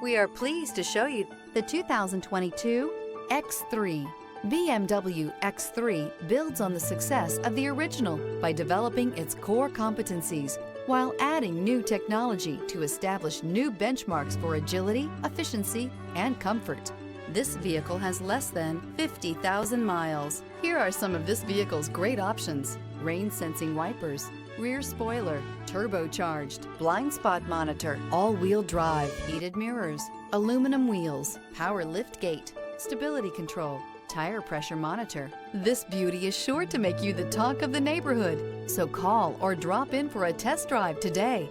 We are pleased to show you the 2022 X3. BMW X3 builds on the success of the original by developing its core competencies while adding new technology to establish new benchmarks for agility, efficiency, and comfort. This vehicle has less than 50,000 miles. Here are some of this vehicle's great options: rain-sensing wipers, rear spoiler, turbocharged, blind spot monitor, all-wheel drive, heated mirrors, aluminum wheels, power lift gate, stability control, tire pressure monitor. This beauty is sure to make you the talk of the neighborhood. So call or drop in for a test drive today.